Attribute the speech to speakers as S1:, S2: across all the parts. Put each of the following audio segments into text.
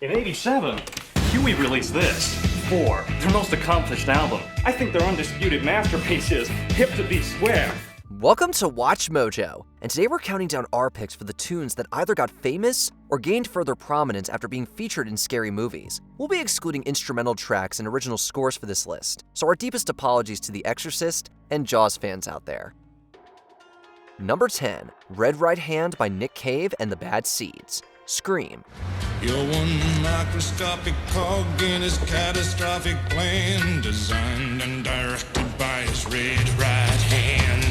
S1: In '87, Huey released this. 4, their most accomplished album. I think their undisputed masterpiece is Hip to Be Square.
S2: Welcome to Watch Mojo, and today we're counting down our picks for the tunes that either got famous or gained further prominence after being featured in scary movies. We'll be excluding instrumental tracks and original scores for this list, so our deepest apologies to the Exorcist and Jaws fans out there. Number 10, Red Right Hand by Nick Cave and the Bad Seeds. Scream.
S3: You're one microscopic cog in his catastrophic plan, designed and directed by his red right hand.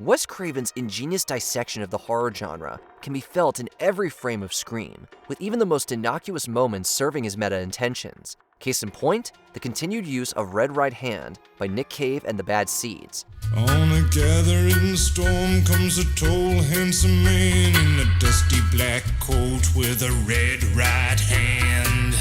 S2: Wes Craven's ingenious dissection of the horror genre can be felt in every frame of Scream, with even the most innocuous moments serving his meta-intentions. Case in point, the continued use of Red Right Hand by Nick Cave and the Bad Seeds.
S3: On a gathering storm comes a tall, handsome man in a dusty black coat with a red right hand.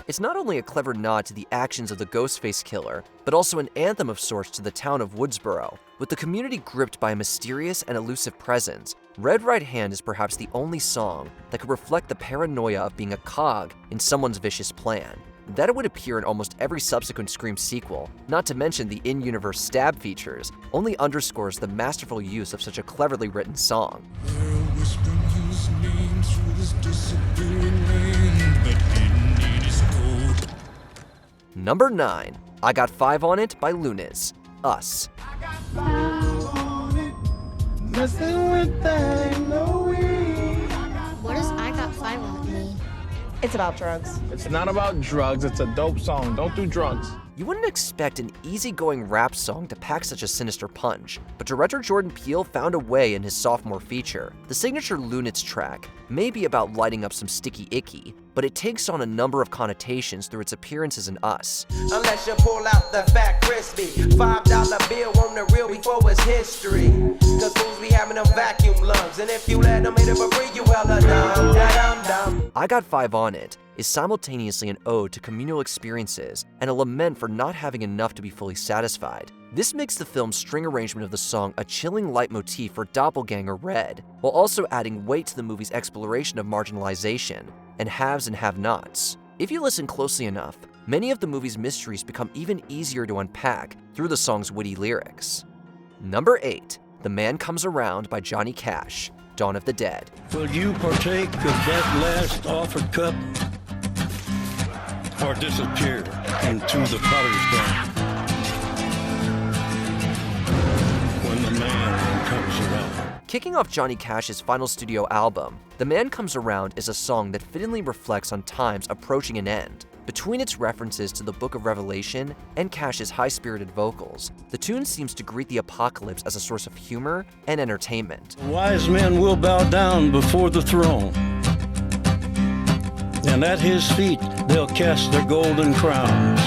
S2: It's not only a clever nod to the actions of the Ghostface killer, but also an anthem of sorts to the town of Woodsboro. With the community gripped by a mysterious and elusive presence, Red Right Hand is perhaps the only song that could reflect the paranoia of being a cog in someone's vicious plan. That it would appear in almost every subsequent Scream sequel, not to mention the in-universe stab features, only underscores the masterful use of such a cleverly written song.
S3: They're whispering his name through this disappearing land, but hidden in his coat.
S2: Number 9, I Got 5 on It by Lunas. Us.
S4: I got 5 on it, messing with that ain't no way.
S5: What does I Got 5 on it mean?
S6: It's about drugs.
S7: It's not about drugs, it's a dope song. Don't do drugs.
S2: You wouldn't expect an easygoing rap song to pack such a sinister punch, but director Jordan Peele found a way in his sophomore feature. The signature Lunits track may be about lighting up some sticky icky, but it takes on a number of connotations through its appearances in Us.
S8: Unless you pull out the fat crispy $5 bill on the real before it's history. Cause fools be having them vacuum lungs, and if you let them hit it for free, you hella dumb, dumb.
S2: I Got 5 on It is simultaneously an ode to communal experiences and a lament for not having enough to be fully satisfied. This makes the film's string arrangement of the song a chilling leitmotif for Doppelganger Red, while also adding weight to the movie's exploration of marginalization and haves and have-nots. If you listen closely enough, many of the movie's mysteries become even easier to unpack through the song's witty lyrics. Number 8, The Man Comes Around by Johnny Cash, Dawn of the Dead.
S9: Will you partake of that last offered cup, or disappear into the potter's garden when the man comes around?
S2: Kicking off Johnny Cash's final studio album, The Man Comes Around is a song that fittingly reflects on times approaching an end. Between its references to the Book of Revelation and Cash's high-spirited vocals, the tune seems to greet the apocalypse as a source of humor and entertainment.
S9: Wise men will bow down before the throne, and at his feet they'll cast their golden crowns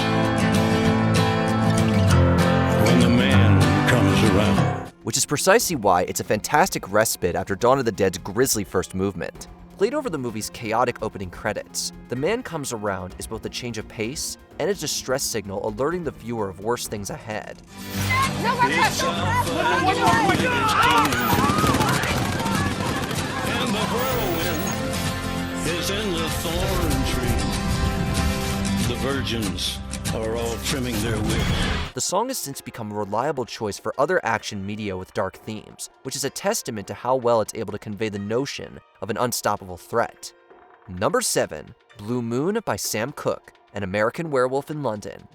S9: when the man comes around.
S2: Which is precisely why it's a fantastic respite after Dawn of the Dead's grisly first movement. Played over the movie's chaotic opening credits, The Man Comes Around is both a change of pace and a distress signal alerting the viewer of worse things ahead.
S9: And the whirlwind is in the thorn tree. The virgins are all trimming their wicks.
S2: The song has since become a reliable choice for other action media with dark themes, which is a testament to how well it's able to convey the notion of an unstoppable threat. Number 7, Blue Moon by Sam Cooke, An American Werewolf in London.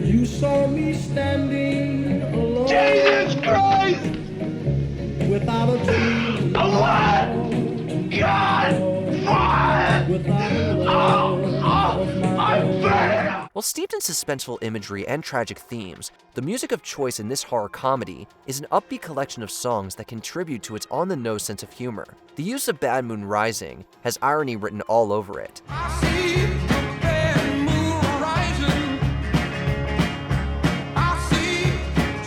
S4: You saw me standing alone.
S10: Jesus Christ!
S4: Without a dream.
S10: What? God! Fire!
S4: Without a
S10: I'm burning!
S2: While steeped in suspenseful imagery and tragic themes, the music of choice in this horror comedy is an upbeat collection of songs that contribute to its on-the-nose sense of humor. The use of Bad Moon Rising has irony written all over it.
S3: I see bad moon rising. I see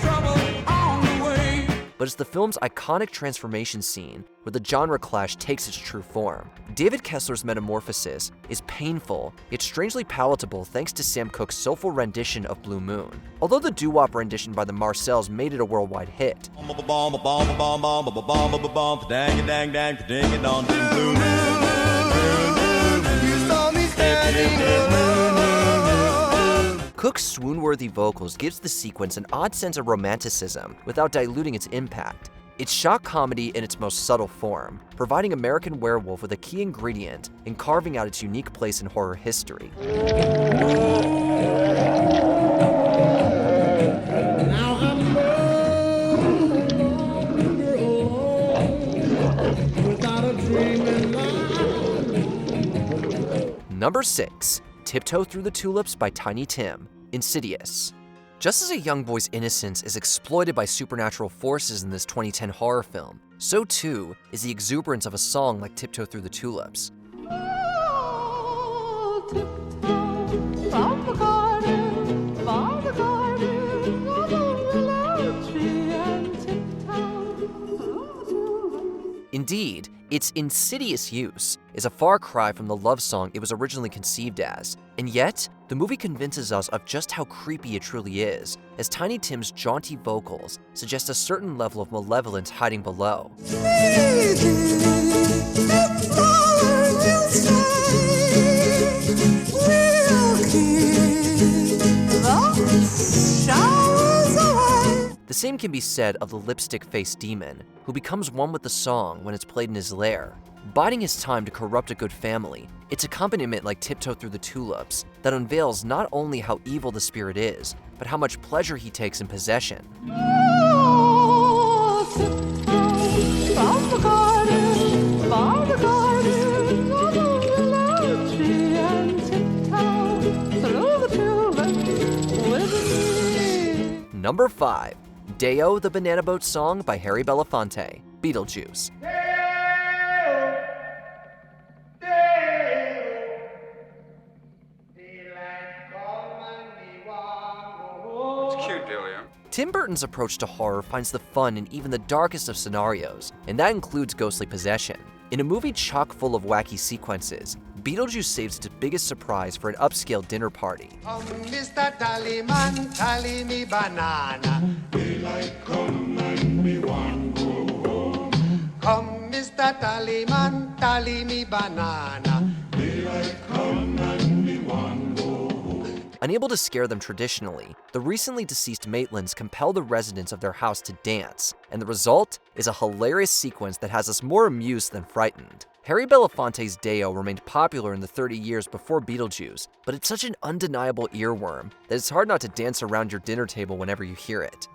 S3: trouble on the way.
S2: but it's the film's iconic transformation scene where the genre clash takes its true form. David Kessler's metamorphosis is painful, yet strangely palatable thanks to Sam Cooke's soulful rendition of Blue Moon. Although the doo-wop rendition by the Marcells made it a worldwide hit, Cooke's swoon-worthy vocals gives the sequence an odd sense of romanticism without diluting its impact. It's shock comedy in its most subtle form, providing American Werewolf with a key ingredient in carving out its unique place in horror history. Number 6. Tiptoe Through the Tulips by Tiny Tim, Insidious. Just as a young boy's innocence is exploited by supernatural forces in this 2010 horror film, so too is the exuberance of a song like Tiptoe Through the Tulips. Indeed, its insidious use is a far cry from the love song it was originally conceived as, and yet, the movie convinces us of just how creepy it truly is, as Tiny Tim's jaunty vocals suggest a certain level of malevolence hiding below. The same can be said of the lipstick-faced demon, who becomes one with the song when it's played in his lair. Biding his time to corrupt a good family, it's accompaniment like Tiptoe Through the Tulips that unveils not only how evil the spirit is, but how much pleasure he takes in possession. Number 5. Deo, the Banana Boat Song by Harry Belafonte, Beetlejuice.
S6: It's cute, Delia.
S2: Tim Burton's approach to horror finds the fun in even the darkest of scenarios, and that includes ghostly possession. In a movie chock full of wacky sequences, Beetlejuice saves its biggest surprise for an upscale dinner party.
S4: Oh, Mr. Tallyman, tally me banana. Daylight come and me one go home. Come, Mr. Tallyman, tally me banana. Daylight come and me one go home.
S2: Unable to scare them traditionally, the recently deceased Maitlands compel the residents of their house to dance, and the result is a hilarious sequence that has us more amused than frightened. Harry Belafonte's Deo remained popular in the 30 years before Beetlejuice, but it's such an undeniable earworm that it's hard not to dance around your dinner table whenever you hear it.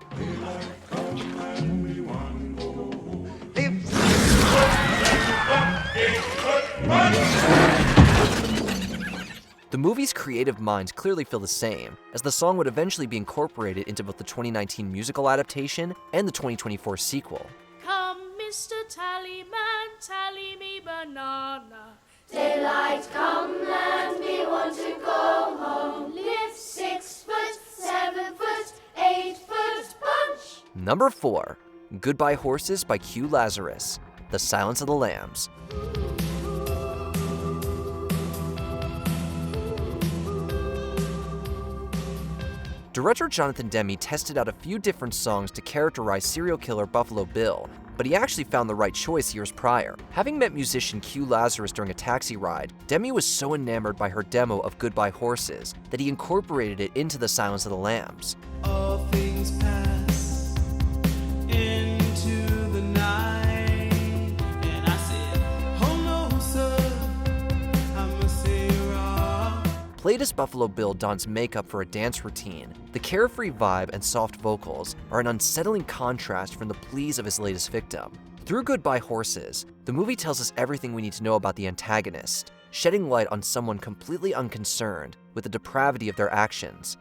S2: The movie's creative minds clearly feel the same, as the song would eventually be incorporated into both the 2019 musical adaptation and the 2024 sequel.
S11: Come, Mr. Tallyman, tally me banana.
S12: Daylight come and we want to go home. Live 6 foot, 7 foot, 8 foot punch.
S2: Number 4. Goodbye Horses by Q Lazarus, The Silence of the Lambs. Director Jonathan Demme tested out a few different songs to characterize serial killer Buffalo Bill, but he actually found the right choice years prior. Having met musician Q Lazarus during a taxi ride, Demme was so enamored by her demo of Goodbye Horses that he incorporated it into The Silence of the Lambs.
S4: All things pass into the night, and I said, oh no, sir, I must say you're wrong.
S2: Played as Buffalo Bill dons makeup for a dance routine, the carefree vibe and soft vocals are an unsettling contrast from the pleas of his latest victim. Through Goodbye Horses, the movie tells us everything we need to know about the antagonist, shedding light on someone completely unconcerned with the depravity of their actions.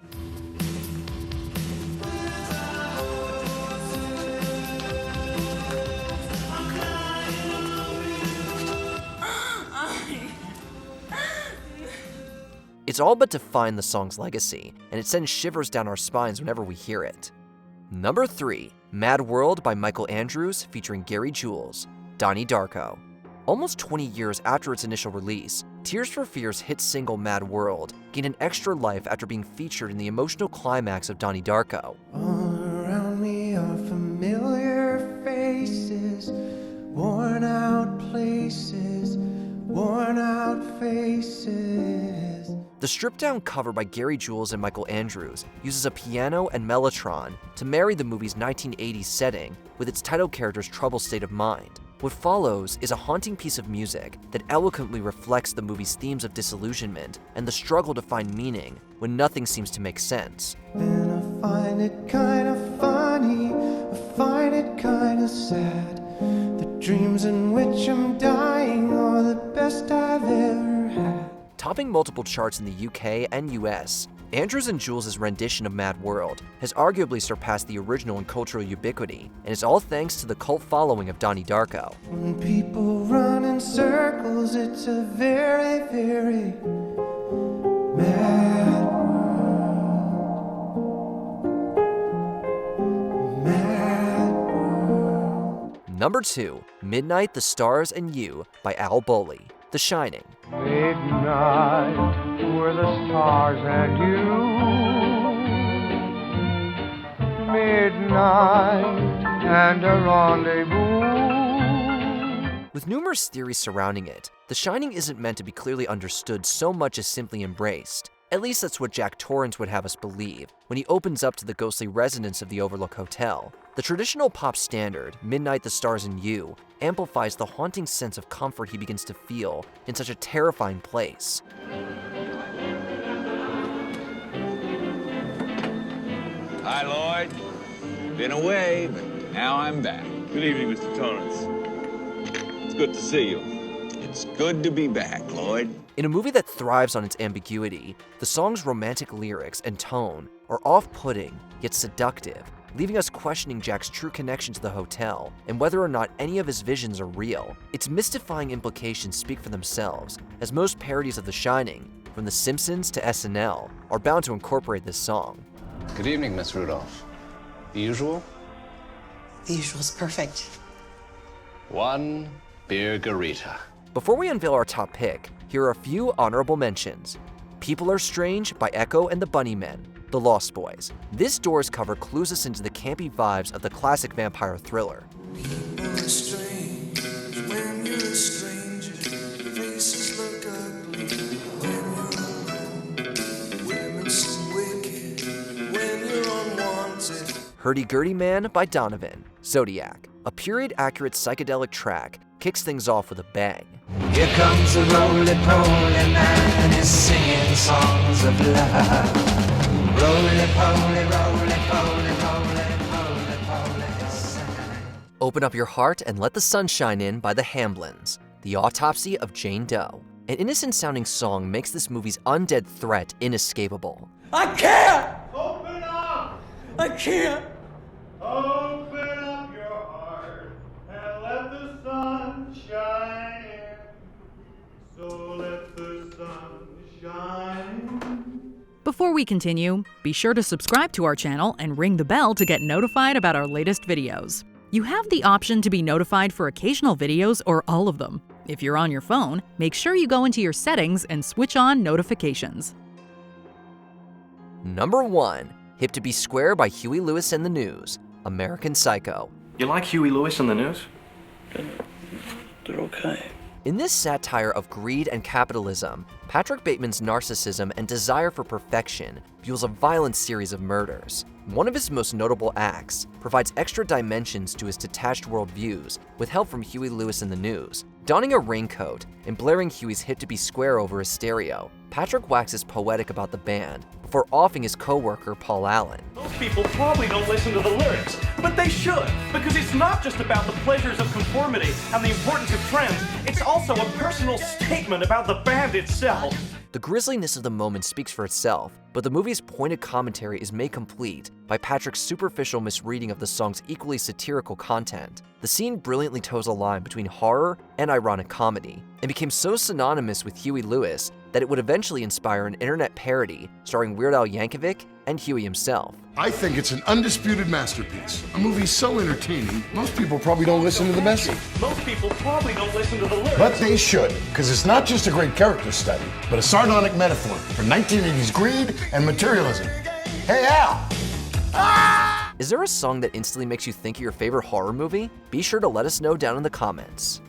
S2: It's all but defined the song's legacy, and it sends shivers down our spines whenever we hear it. Number 3. Mad World by Michael Andrews featuring Gary Jules, Donnie Darko. Almost 20 years after its initial release, Tears for Fears hit single Mad World gained an extra life after being featured in the emotional climax of Donnie Darko.
S8: All around me are familiar faces, worn out places, worn out faces.
S2: The stripped-down cover by Gary Jules and Michael Andrews uses a piano and mellotron to marry the movie's 1980s setting with its title character's troubled state of mind. What follows is a haunting piece of music that eloquently reflects the movie's themes of disillusionment and the struggle to find meaning when nothing seems to make sense.
S8: And I find it kind of funny, I find it kind of sad. The dreams in which I'm dying are the best I've ever had.
S2: Topping multiple charts in the UK and US, Andrews and Jules' rendition of Mad World has arguably surpassed the original in cultural ubiquity, and it's all thanks to the cult following of Donnie Darko.
S8: When people run in circles, it's a very, very mad world. Mad world.
S2: Number 2. Midnight, the Stars, and You by Al Boley, The Shining.
S10: Midnight, were the stars and you. Midnight, and a rendezvous.
S2: With numerous theories surrounding it, The Shining isn't meant to be clearly understood so much as simply embraced. At least that's what Jack Torrance would have us believe when he opens up to the ghostly residents of the Overlook Hotel. The traditional pop standard, Midnight, the Stars, and You, amplifies the haunting sense of comfort he begins to feel in such a terrifying place.
S13: Hi, Lloyd. Been away, but now I'm back.
S14: Good evening, Mr. Torrance. It's good to see you.
S13: It's good to be back, Lloyd.
S2: In a movie that thrives on its ambiguity, the song's romantic lyrics and tone are off-putting yet seductive, leaving us questioning Jack's true connection to the hotel and whether or not any of his visions are real. Its mystifying implications speak for themselves, as most parodies of The Shining, from The Simpsons to SNL, are bound to incorporate this song.
S15: Good evening, Miss Rudolph. The usual?
S16: The usual's perfect.
S15: One beer garita.
S2: Before we unveil our top pick, here are a few honorable mentions. People Are Strange by Echo and the Bunnymen, The Lost Boys. This Doors cover clues us into the campy vibes of the classic vampire thriller.
S17: People are strange when you're a stranger. Faces look ugly when you're alone. Women seem wicked when you're unwanted.
S2: Hurdy-Gurdy Man by Donovan, Zodiac. A period-accurate psychedelic track kicks things off with a bang.
S8: Here comes a roly-poly man, he's singing songs of love. Roly-poly, roly-poly, roly-poly, poly.
S2: Open Up Your Heart and Let the Sun Shine In by the Hamblins, The Autopsy of Jane Doe. An innocent-sounding song makes this movie's undead threat inescapable.
S10: I can't!
S17: Open up!
S10: I can't!
S17: Open up your heart and let the sun shine in. So let the sun shine.
S18: Before we continue, be sure to subscribe to our channel and ring the bell to get notified about our latest videos. You have the option to be notified for occasional videos or all of them. If you're on your phone, make sure you go into your settings and switch on notifications.
S2: Number 1. Hip to Be Square by Huey Lewis and the News, American Psycho.
S1: You like Huey Lewis and the News?
S9: They're okay.
S2: In this satire of greed and capitalism, Patrick Bateman's narcissism and desire for perfection fuels a violent series of murders. One of his most notable acts provides extra dimensions to his detached worldviews with help from Huey Lewis and the News. Donning a raincoat and blaring Huey's Hip to Be Square over his stereo, Patrick waxes poetic about the band before offing his co-worker Paul Allen.
S1: Most people probably don't listen to the lyrics, but they should, because it's not just about the pleasures of conformity and the importance of trends, it's also a personal statement about the band itself.
S2: The grisliness of the moment speaks for itself, but the movie's pointed commentary is made complete by Patrick's superficial misreading of the song's equally satirical content. The scene brilliantly toes a line between horror and ironic comedy, and became so synonymous with Huey Lewis that it would eventually inspire an internet parody starring Weird Al Yankovic and Huey himself.
S19: I think it's an undisputed masterpiece. A movie so entertaining, most people probably don't listen to the message.
S1: Most people probably don't listen to the lyrics.
S19: But they should, because it's not just a great character study, but a sardonic metaphor for 1980s greed and materialism. Hey, Al!
S2: Is there a song that instantly makes you think of your favorite horror movie? Be sure to let us know down in the comments.